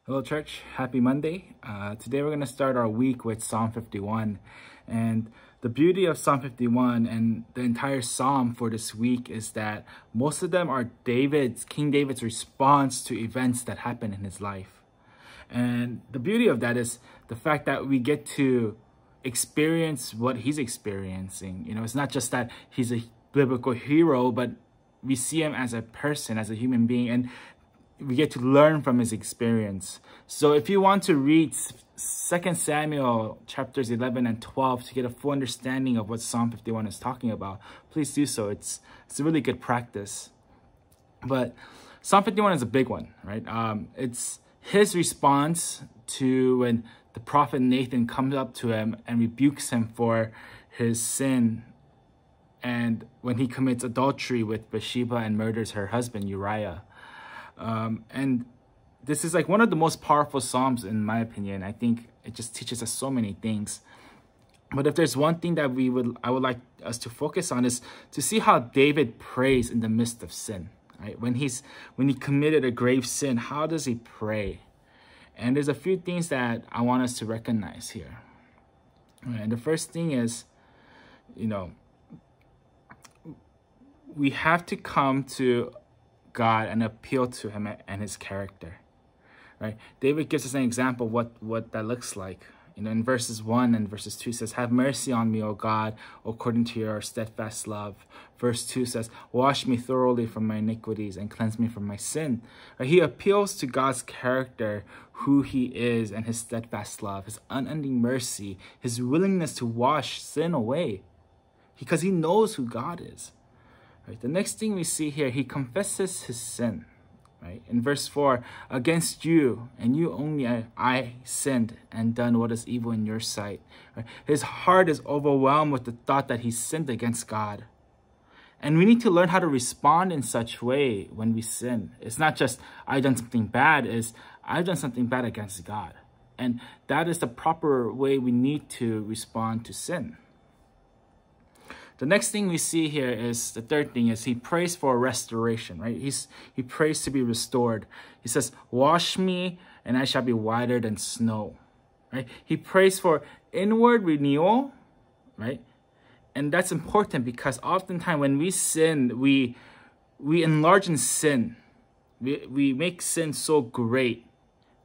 Hello, church. Happy Monday. Today we're going to start our week with Psalm 51. And the beauty of Psalm 51 and the entire psalm for this week is that most of them are King David's response to events that happen in his life. And the beauty of that is the fact that we get to experience what he's experiencing. It's not just that he's a biblical hero, but we see him as a person, as a human being, and we get to learn from his experience. So if you want to read 2 Samuel chapters 11 and 12 to get a full understanding of what Psalm 51 is talking about, please do so. It's a really good practice. But Psalm 51 is a big one, right? It's his response to when the prophet Nathan comes up to him and rebukes him for his sin, and when he commits adultery with Bathsheba and murders her husband Uriah. And this is like one of the most powerful Psalms in my opinion. I think it just teaches us so many things. But if there's one thing that I would like us to focus on is to see how David prays in the midst of sin. Right? When he committed a grave sin, how does he pray? And there's a few things that I want us to recognize here. And the first thing is, we have to come to God and appeal to him and his character, right? David gives us an example of what that looks like. In verses 1 and verses 2 says, "Have mercy on me, O God, according to your steadfast love." Verse 2 says, "Wash me thoroughly from my iniquities and cleanse me from my sin." Right? He appeals to God's character, who he is, and his steadfast love, his unending mercy, his willingness to wash sin away, because he knows who God is. Right. The next thing we see here, he confesses his sin. Right? In verse 4, "Against you and you only I sinned and done what is evil in your sight." Right? His heart is overwhelmed with the thought that he sinned against God. And we need to learn how to respond in such way when we sin. It's not just I've done something bad, it's I've done something bad against God. And that is the proper way we need to respond to sin. The next thing we see here is, the third thing is, he prays for restoration, right? He prays to be restored. He says, "Wash me and I shall be whiter than snow," right? He prays for inward renewal, right? And that's important because oftentimes when we sin, we enlarge in sin. We make sin so great,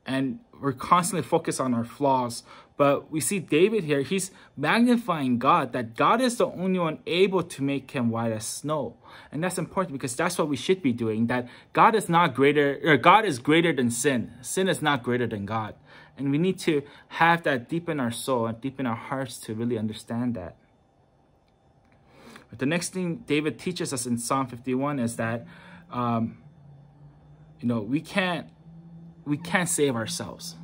and we're constantly focused on our flaws. But we see David here, he's magnifying God, that God is the only one able to make him white as snow. And that's important because that's what we should be doing, that God is greater than sin. Sin is not greater than God. And we need to have that deep in our soul and deep in our hearts to really understand that. But the next thing David teaches us in Psalm 51 is that, we can't save ourselves.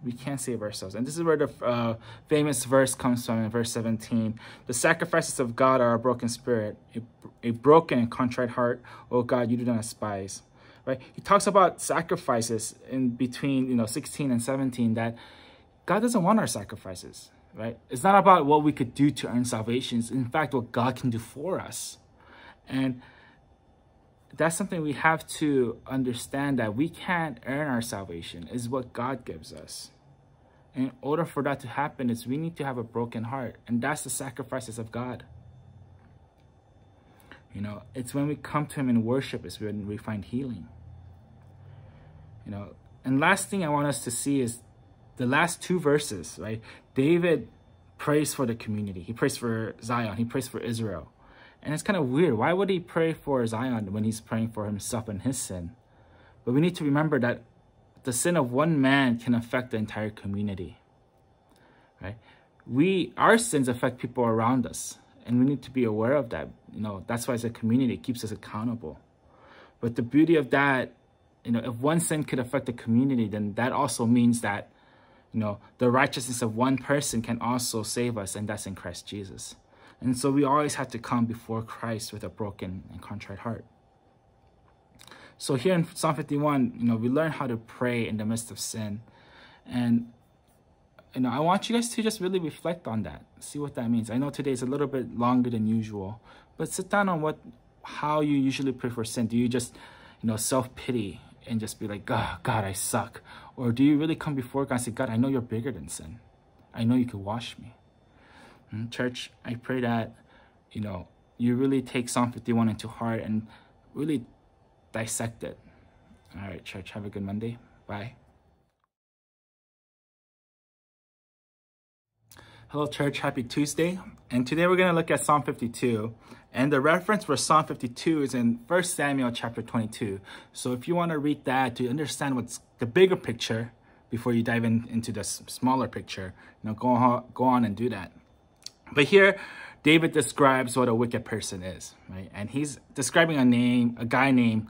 We can't save ourselves. And this is where the famous verse comes from in verse 17. "The sacrifices of God are a broken spirit, a broken and contrite heart. O God, you do not despise." Right? He talks about sacrifices in between 16 and 17, that God doesn't want our sacrifices. Right? It's not about what we could do to earn salvation. It's in fact what God can do for us. And that's something we have to understand, that we can't earn our salvation. Is what God gives us. And in order for that to happen, we need to have a broken heart. And that's the sacrifices of God. It's when we come to him in worship is when we find healing. And last thing I want us to see is the last two verses, right? David prays for the community. He prays for Zion. He prays for Israel. And it's kind of weird. Why would he pray for Zion when he's praying for himself and his sin? But we need to remember that the sin of one man can affect the entire community. Right? Our sins affect people around us. And we need to be aware of that. That's why as a community, it keeps us accountable. But the beauty of that, if one sin could affect the community, then that also means that, the righteousness of one person can also save us, and that's in Christ Jesus. And so we always have to come before Christ with a broken and contrite heart. So here in Psalm 51, we learn how to pray in the midst of sin. And, I want you guys to just really reflect on that. See what that means. I know today is a little bit longer than usual, but sit down on how you usually pray for sin. Do you just, self-pity? and just be like, oh, God, I suck? Or do you really come before God and say, God, I know you're bigger than sin. I know you can wash me. Church, I pray that, you really take Psalm 51 into heart and really dissect it. All right, church, have a good Monday. Bye. Hello, church. Happy Tuesday. And today we're going to look at Psalm 52. And the reference for Psalm 52 is in 1 Samuel chapter 22. So if you want to read that to understand what's the bigger picture before you dive into the smaller picture, go on and do that. But here, David describes what a wicked person is, right? And he's describing a guy named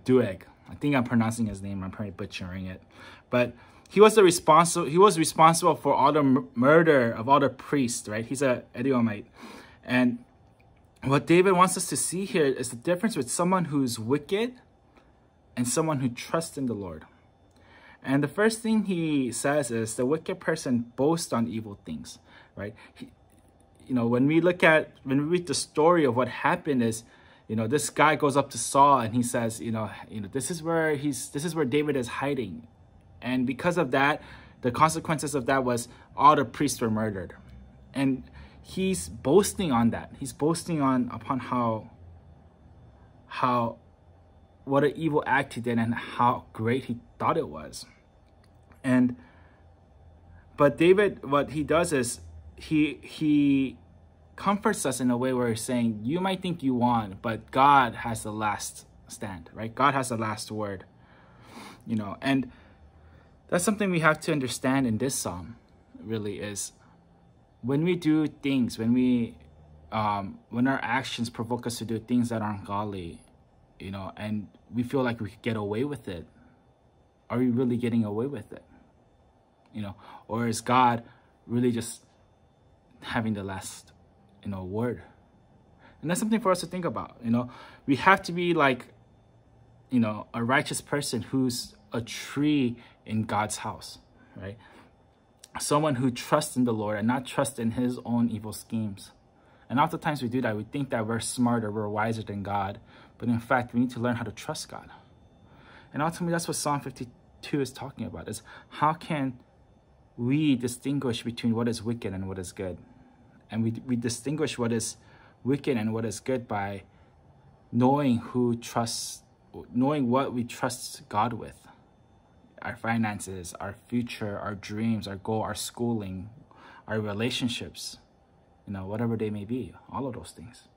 Doeg. I think I'm pronouncing his name. I'm probably butchering it. But he was responsible for all the murder of all the priests, right? He's an Edomite. And what David wants us to see here is the difference with someone who's wicked and someone who trusts in the Lord. And the first thing he says is the wicked person boasts on evil things, right? When we read the story of what happened is, this guy goes up to Saul and he says, this is where David is hiding. And because of that, the consequences of that was all the priests were murdered. And he's boasting on that. He's boasting upon what an evil act he did and how great he thought it was. But David, what he does is he comforts us in a way where he's saying, you might think you won, but God has the last stand, right? God has the last word, and that's something we have to understand in this psalm, really, is when we do things, when our actions provoke us to do things that aren't godly, and we feel like we could get away with it, are we really getting away with it? Or is God really just having the last, word? And that's something for us to think about. We have to be like, a righteous person who's a tree in God's house, right? Someone who trusts in the Lord and not trust in his own evil schemes. And oftentimes we do that. We think that we're smarter, we're wiser than God. But in fact, we need to learn how to trust God. And ultimately, that's what Psalm 52 is talking about, is how can we distinguish between what is wicked and what is good? And we distinguish what is wicked and what is good by knowing what we trust God with. Our finances, our future, our dreams, our goal, our schooling, our relationships, whatever they may be, all of those things.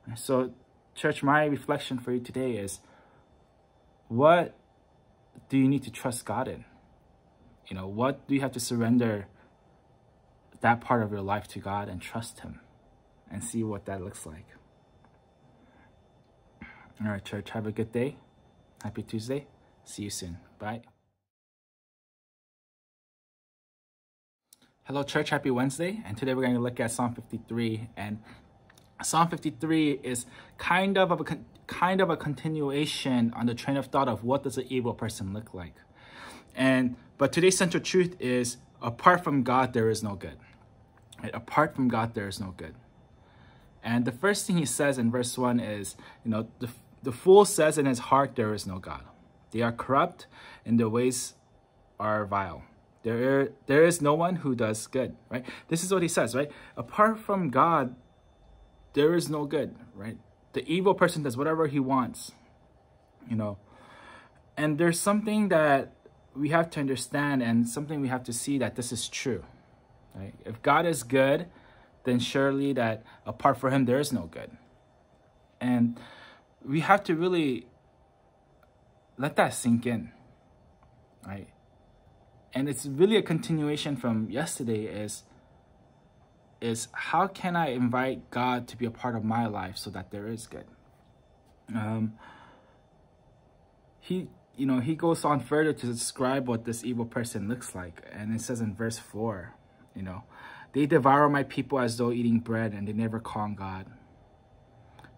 And so, church, my reflection for you today is, what do you need to trust God in? What do you have to surrender that part of your life to God and trust him and see what that looks like? All right, church, have a good day. Happy Tuesday. See you soon. Bye. Hello, church. Happy Wednesday. And today we're going to look at Psalm 53. And Psalm 53 is kind of a continuation on the train of thought of what does an evil person look like. But today's central truth is, apart from God, there is no good. Right? Apart from God, there is no good. And the first thing he says in verse 1 is, the fool says in his heart, there is no God. They are corrupt and their ways are vile. There is no one who does good, right? This is what he says, right? Apart from God, there is no good, right? The evil person does whatever he wants, And there's something that we have to understand and something we have to see, that this is true, right? If God is good, then surely that apart from him, there is no good. And we have to really let that sink in, right? And it's really a continuation from yesterday is how can I invite God to be a part of my life so that there is good? He goes on further to describe what this evil person looks like. And it says in verse 4, they devour my people as though eating bread and they never call on God,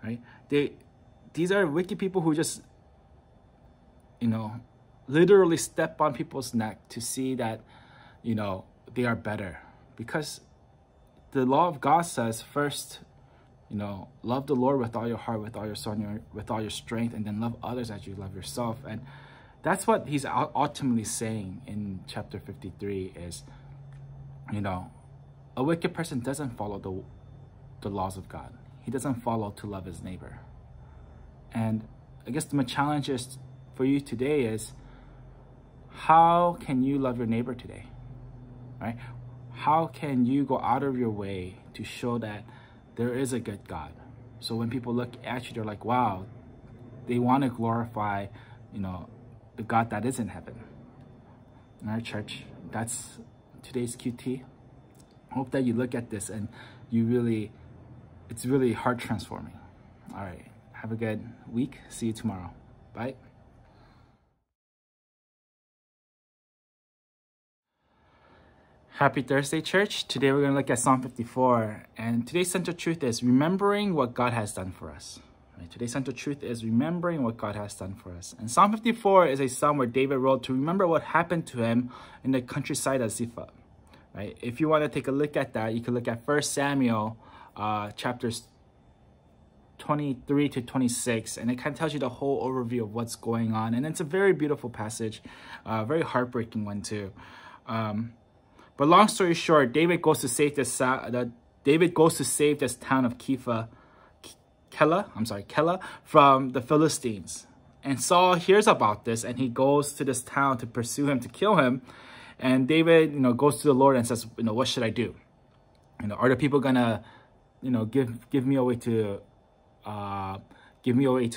right? These are wicked people who just, literally step on people's neck to see that, they are better. Because the law of God says first, love the Lord with all your heart, with all your soul, with all your strength, and then love others as you love yourself. And that's what he's ultimately saying in chapter 53 is, a wicked person doesn't follow the laws of God. He doesn't follow to love his neighbor. And I guess the challenge is for you today is, how can you love your neighbor today, right? How can you go out of your way to show that there is a good God? So when people look at you, they're like, wow, they want to glorify, the God that is in heaven. All right, church, that's today's QT. I hope that you look at this and it's really heart transforming. All right, have a good week. See you tomorrow. Bye. Happy Thursday, church. Today we're going to look at Psalm 54. And today's central truth is remembering what God has done for us. Right? Today's central truth is remembering what God has done for us. And Psalm 54 is a psalm where David wrote to remember what happened to him in the countryside of Ziph. Right? If you want to take a look at that, you can look at 1 Samuel chapters 23 to 26, and it kind of tells you the whole overview of what's going on. And it's a very beautiful passage, very heartbreaking one too. But long story short, David goes to save this town of Keilah from the Philistines. And Saul hears about this, and he goes to this town to pursue him, to kill him. And David, goes to the Lord and says, what should I do? Are the people gonna, give me away to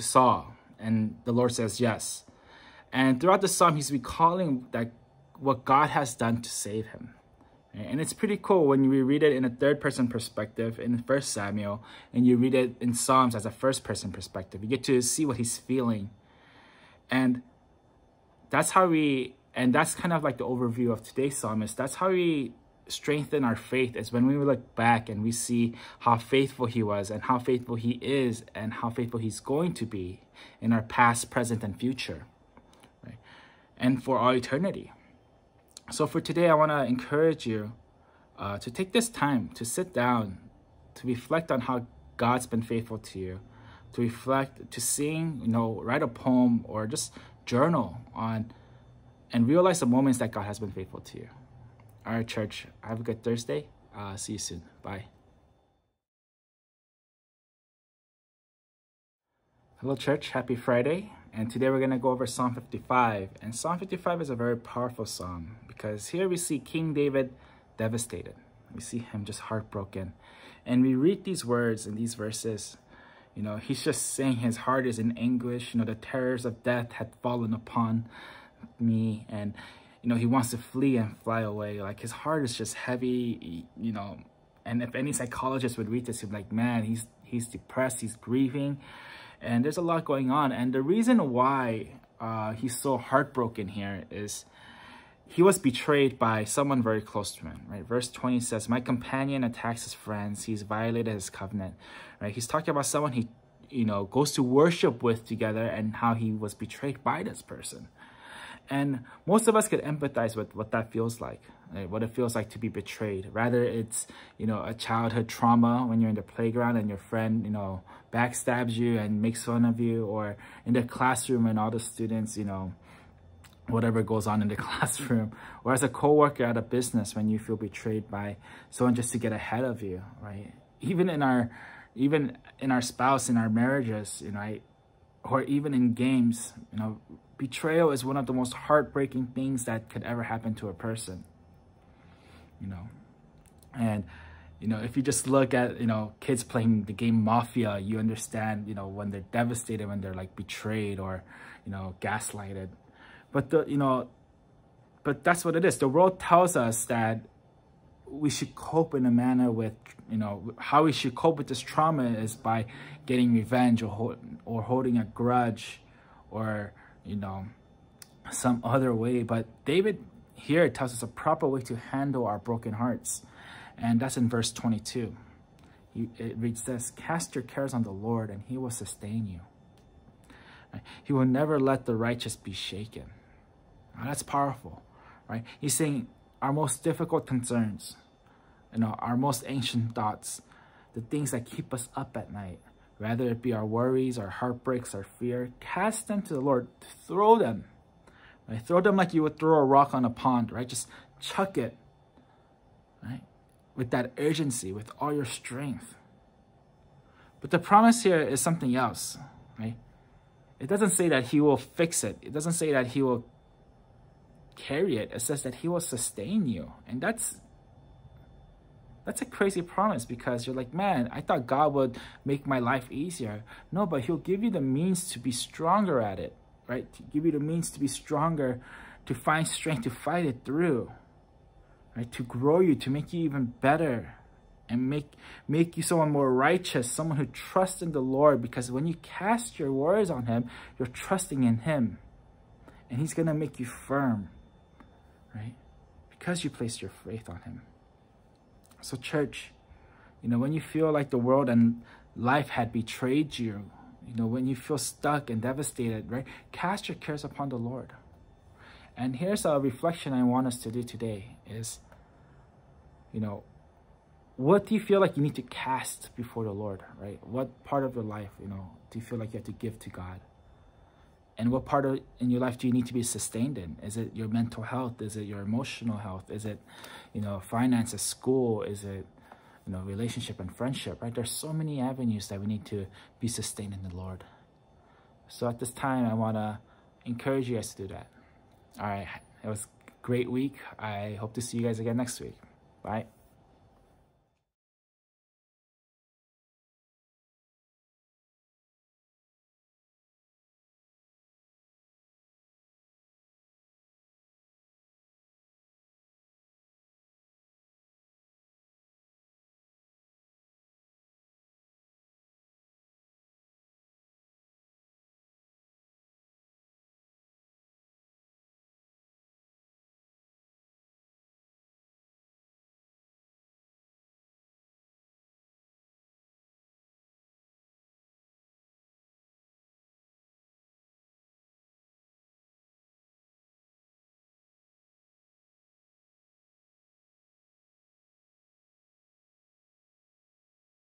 Saul? And the Lord says yes. And throughout the psalm, he's recalling that what God has done to save him. And it's pretty cool when we read it in a third-person perspective in 1 Samuel, and you read it in Psalms as a first-person perspective. You get to see what he's feeling. And that's kind of like the overview of today's psalm is that's how we strengthen our faith, is when we look back and we see how faithful he was and how faithful he is and how faithful he's going to be in our past, present, and future, right? And for all eternity. So for today, I want to encourage you to take this time to sit down, to reflect on how God's been faithful to you, to reflect, to sing, write a poem, or just journal on and realize the moments that God has been faithful to you. All right, church, have a good Thursday. See you soon. Bye. Hello, church. Happy Friday. And today we're going to go over Psalm 55. And Psalm 55 is a very powerful psalm because here we see King David devastated. We see him just heartbroken. And we read these words in these verses. He's just saying his heart is in anguish. The terrors of death had fallen upon me. And, he wants to flee and fly away. Like his heart is just heavy, And if any psychologist would read this, he'd be like, man, he's depressed, he's grieving. And there's a lot going on. And the reason why he's so heartbroken here is he was betrayed by someone very close to him, right? Verse 20 says, my companion attacks his friends. He's violated his covenant, right? He's talking about someone he, goes to worship with together and how he was betrayed by this person. And most of us could empathize with what that feels like, right? What it feels like to be betrayed. Rather it's, a childhood trauma when you're in the playground and your friend, backstabs you and makes fun of you, or in the classroom and all the students, whatever goes on in the classroom, or as a coworker at a business when you feel betrayed by someone just to get ahead of you, right? Even in our spouse, in our marriages, or even in games, betrayal is one of the most heartbreaking things that could ever happen to a person, and if you just look at, kids playing the game Mafia, you understand, when they're devastated, when they're like betrayed or, gaslighted. But but that's what it is. The world tells us that we should cope in a manner with, how we should cope with this trauma is by getting revenge or holding a grudge or, some other way. But David here tells us a proper way to handle our broken hearts. And that's in verse 22. It reads this, cast your cares on the Lord and he will sustain you. Right? He will never let the righteous be shaken. Now, that's powerful, right? He's saying our most difficult concerns, our most ancient thoughts, the things that keep us up at night, whether it be our worries, our heartbreaks, our fear, cast them to the Lord. Throw them. Right? Throw them like you would throw a rock on a pond, right? Just chuck it, right? With that urgency, with all your strength. But the promise here is something else, right? It doesn't say that he will fix it. It doesn't say that he will carry it. It says that he will sustain you. And that's a crazy promise, because you're like, man, I thought God would make my life easier. No, but he'll give you the means to be stronger at it, right? To give you the means to be stronger, to find strength to fight it through, right? To grow you, to make you even better, and make you someone more righteous, someone who trusts in the Lord. Because when you cast your worries on him, you're trusting in him, and he's going to make you firm, right? Because you placed your faith on him. So church, when you feel like the world and life had betrayed you, when you feel stuck and devastated, right? Cast your cares upon the Lord. And here's a reflection I want us to do today is, what do you feel like you need to cast before the Lord, right? What part of your life, do you feel like you have to give to God? And what part in your life do you need to be sustained in? Is it your mental health? Is it your emotional health? Is it, finances, school? Is it, relationship and friendship, right? There's so many avenues that we need to be sustained in the Lord. So at this time, I want to encourage you guys to do that. All right. It was a great week. I hope to see you guys again next week. Bye.